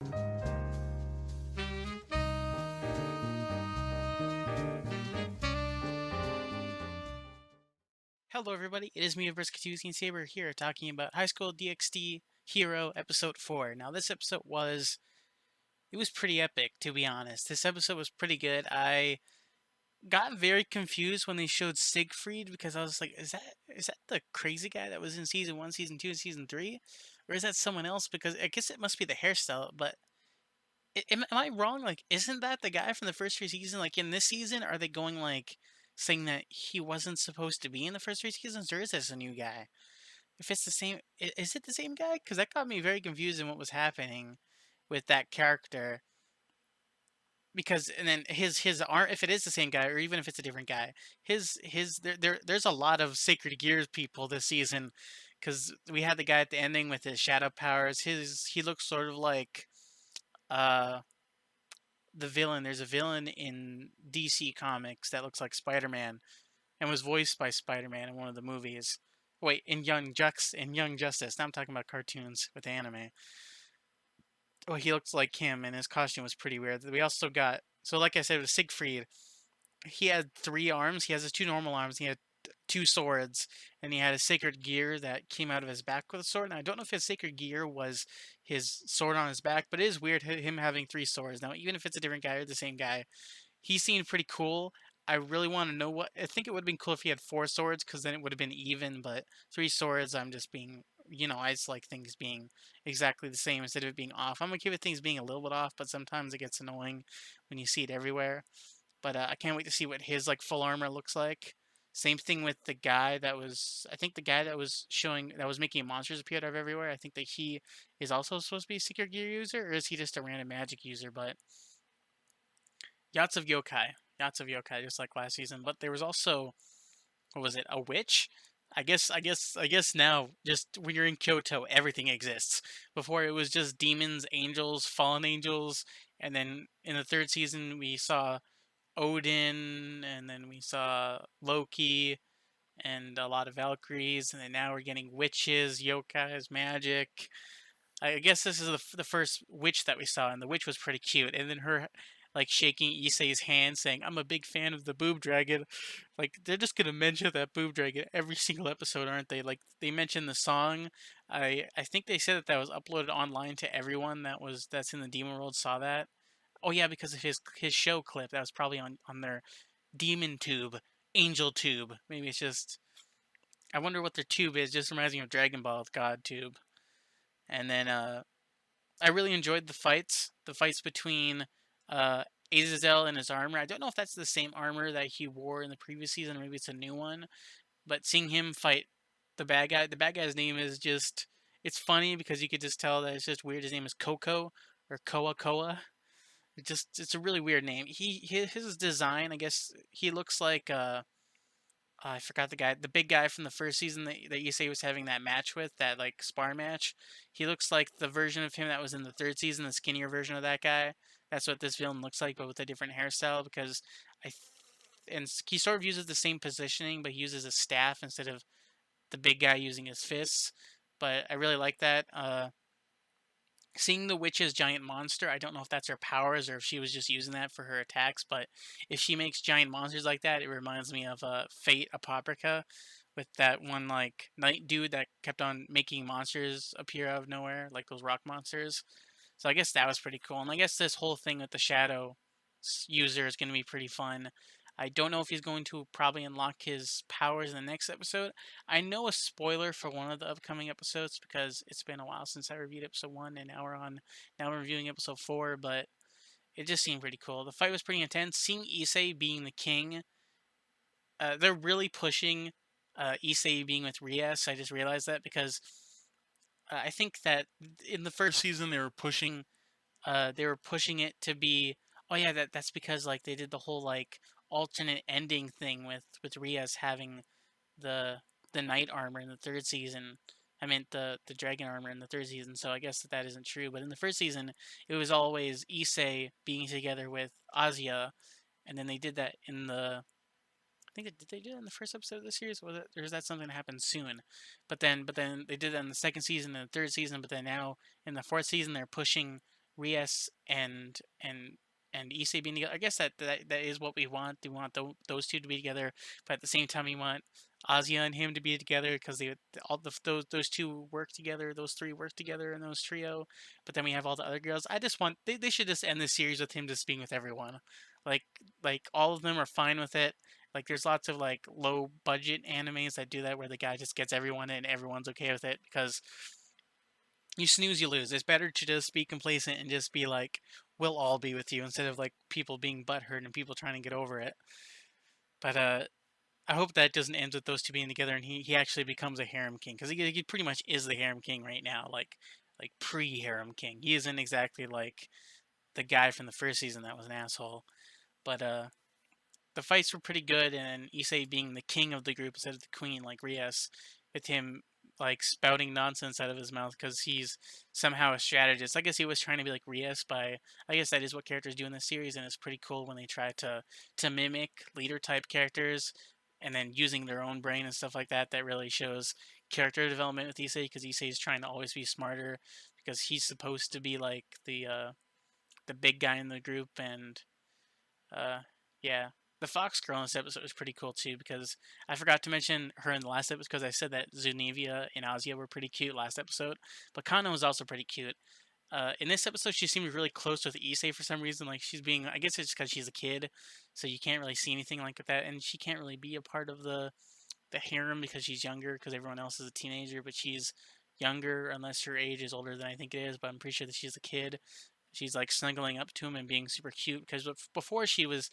Hello, everybody. It is me, Briskatusian Saber, here talking about High School DXD Hero Episode 4. Now, this episode was pretty epic, to be honest. This episode was pretty good. I got very confused when they showed Siegfried because I was like, is that the crazy guy that was in Season 1, Season 2, and Season 3? Or is that someone else? Because I guess it must be the hairstyle, but am I wrong? Like, isn't that the guy from the first three seasons? Like, in this season, are they going, like, saying that he wasn't supposed to be in the first three seasons, or is this a new guy? If it's the same, is it the same guy? Because that got me very confused in what was happening with that character. Because and then his arm, if it is the same guy, or even if it's a different guy, there's a lot of Sacred Gears people this season. Because we had the guy at the ending with his shadow powers. He looks sort of like uh the villain. There's a villain in DC Comics that looks like Spider-Man and was voiced by Spider-Man in one of the movies. Wait, in Young Justice. Now I'm talking about cartoons with anime. Well, he looks like him, and his costume was pretty weird. We also got, so like I said with Siegfried, he had three arms. He has his two normal arms. He had two swords, and he had a sacred gear that came out of his back with a sword. And I don't know if his sacred gear was his sword on his back, but it is weird him having three swords. Now, even if it's a different guy or the same guy, he seemed pretty cool. I really want to know what. I think it would have been cool if he had four swords, because then it would have been even. But three swords, I'm just being, I just like things being exactly the same instead of it being off. I'm okay with things being a little bit off, but sometimes it gets annoying when you see it everywhere. But I can't wait to see what his like full armor looks like. Same thing with the guy that was, I think the guy that was showing, that was making monsters appear out of everywhere. I think that he is also supposed to be a secret gear user, or is he just a random magic user? But Yachts of Yokai, just like last season. But there was also, what was it, a witch? I guess now, just when you're in Kyoto, everything exists. Before it was just demons, angels, fallen angels, and then in the third season we saw Odin, and then we saw Loki, and a lot of Valkyries, and then now we're getting witches, yokais, magic. I guess this is the first witch that we saw, and the witch was pretty cute. And then her, like, shaking Issei's hand, saying, "I'm a big fan of the boob dragon." Like, they're just gonna mention that boob dragon every single episode, aren't they? Like, they mentioned the song. I think they said that was uploaded online to everyone that's in the Demon World saw that. Oh yeah, because of his show clip that was probably on their Demon Tube, Angel Tube. Maybe it's just, I wonder what their tube is. Just reminds me of Dragon Ball with God Tube. And then I really enjoyed the fights between Azazel and his armor. I don't know if that's the same armor that he wore in the previous season, or maybe it's a new one. But seeing him fight the bad guy's name is just, it's funny because you could just tell that it's just weird. His name is Coco or Koa Koa. It's a really weird name. His design, I guess he looks like I forgot the big guy from the first season that you say was having that match with, that like spar match. He looks like the version of him that was in the third season, the skinnier version of that guy. That's what this villain looks like, but with a different hairstyle. Because and he sort of uses the same positioning, but he uses a staff instead of the big guy using his fists. But I really like that. Seeing the witch's giant monster, I don't know if that's her powers or if she was just using that for her attacks, but if she makes giant monsters like that, it reminds me of Fate Apoprica with that one like night dude that kept on making monsters appear out of nowhere, like those rock monsters. So I guess that was pretty cool. And I guess this whole thing with the shadow user is going to be pretty fun. I don't know if he's going to probably unlock his powers in the next episode. I know a spoiler for one of the upcoming episodes because it's been a while since I reviewed episode 1, and now we're reviewing episode 4, but it just seemed pretty cool. The fight was pretty intense. Seeing Issei being the king, they're really pushing Issei being with Rias. I just realized that because I think that in the first season they were pushing it to be, oh yeah, that's because like they did the whole like alternate ending thing with Rias having the the knight armor in the third season. I meant the dragon armor in the third season, so I guess that isn't true. But in the first season, it was always Issei being together with Azia, and then they did that in the, I think did they do it in the first episode of the series, or is that something that happened soon? But then they did that in the second season and the third season. But then now in the fourth season, they're pushing Rias and Issei being together. I guess that is what we want. We want those two to be together, but at the same time, we want Ozia and him to be together because those two work together. Those three work together in those trio. But then we have all the other girls. I just want they should just end the series with him just being with everyone. Like all of them are fine with it. Like there's lots of like low budget animes that do that where the guy just gets everyone and everyone's okay with it because you snooze, you lose. It's better to just be complacent and just be like, we'll all be with you instead of like people being butthurt and people trying to get over it. But I hope that doesn't end with those two being together and he actually becomes a harem king because he pretty much is the harem king right now, like pre harem king. He isn't exactly like the guy from the first season that was an asshole, but the fights were pretty good, and Issei being the king of the group instead of the queen, like Rias, with him like spouting nonsense out of his mouth because he's somehow a strategist. I guess he was trying to be like Rias by, I guess that is what characters do in this series, and it's pretty cool when they try to mimic leader type characters and then using their own brain and stuff like that. That really shows character development with Issei because Issei is trying to always be smarter because he's supposed to be like the big guy in the group and uh, yeah. The Fox girl in this episode was pretty cool too because I forgot to mention her in the last episode because I said that Zunivia and Azia were pretty cute last episode, but Kana was also pretty cute. In this episode, she seemed really close with Issei for some reason. Like she's being, I guess it's because she's a kid, so you can't really see anything like that, and she can't really be a part of the harem because she's younger because everyone else is a teenager, but she's younger unless her age is older than I think it is. But I'm pretty sure that she's a kid. She's like snuggling up to him and being super cute because before she was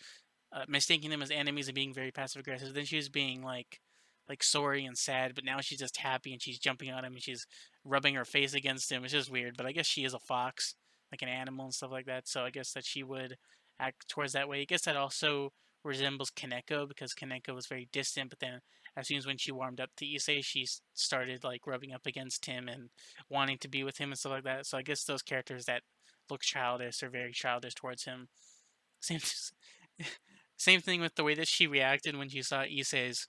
mistaking them as enemies and being very passive aggressive. Then she was being like sorry and sad, but now she's just happy and she's jumping on him and she's rubbing her face against him. It's just weird, but I guess she is a fox, like an animal and stuff like that. So I guess that she would act towards that way. I guess that also resembles Kaneko because Kaneko was very distant, but then as soon as when she warmed up to Issei, she started like rubbing up against him and wanting to be with him and stuff like that. So I guess those characters that look childish are very childish towards him. Same same thing with the way that she reacted when she saw Issei's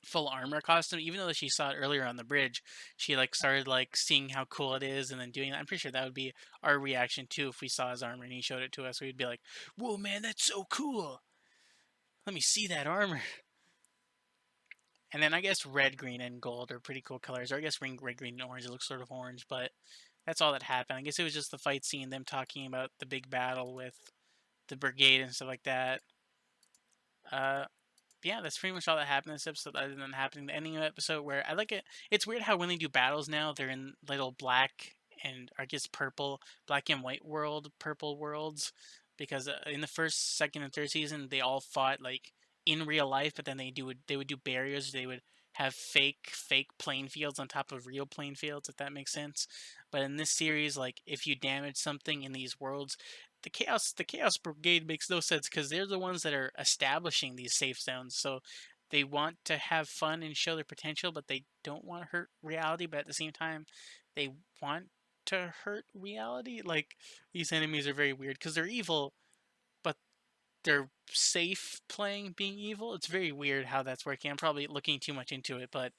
full armor costume. Even though she saw it earlier on the bridge, she like started like seeing how cool it is and then doing that. I'm pretty sure that would be our reaction too if we saw his armor and he showed it to us. We'd be like, "Whoa, man, that's so cool! Let me see that armor." And then I guess red, green, and gold are pretty cool colors. Or I guess red, green, and orange. It looks sort of orange, but that's all that happened. I guess it was just the fight scene, them talking about the big battle with the brigade and stuff like that. Uh, yeah, that's pretty much all that happened in this episode, other than happening the ending of the episode where I like it. It's weird how when they do battles now, they're in little black and I guess purple, black and white world, purple worlds, because in the first, second, and third season, they all fought like in real life, but then they would do barriers. They would have fake playing fields on top of real playing fields, if that makes sense. But in this series, like if you damage something in these worlds, the chaos brigade makes no sense because they're the ones that are establishing these safe zones. So they want to have fun and show their potential, but they don't want to hurt reality. But at the same time, they want to hurt reality. Like these enemies are very weird because they're evil, but they're safe playing being evil. It's very weird how that's working. I'm probably looking too much into it, but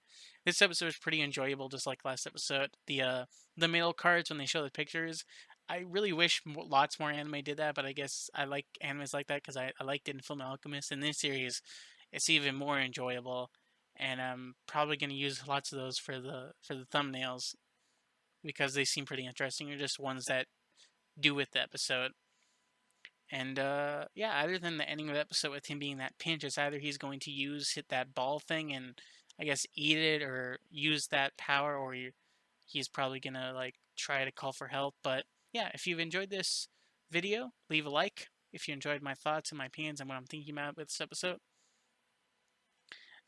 this episode is pretty enjoyable, just like last episode. The middle cards when they show the pictures, I really wish lots more anime did that, but I guess I like animes like that because I liked it in Full Alchemist. In this series, it's even more enjoyable, and I'm probably going to use lots of those for the thumbnails because they seem pretty interesting. They're just ones that do with the episode. And yeah, other than the ending of the episode with him being that pinch, it's either he's going to hit that ball thing and I guess eat it or use that power, or he's probably gonna like try to call for help. But yeah, if you've enjoyed this video, leave a like. If you enjoyed my thoughts and my opinions and what I'm thinking about with this episode,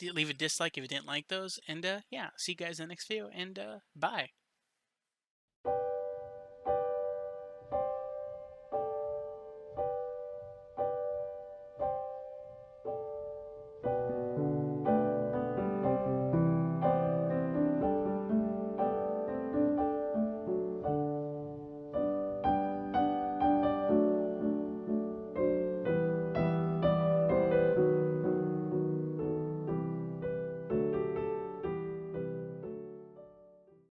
leave a dislike if you didn't like those. And yeah, see you guys in the next video, and bye.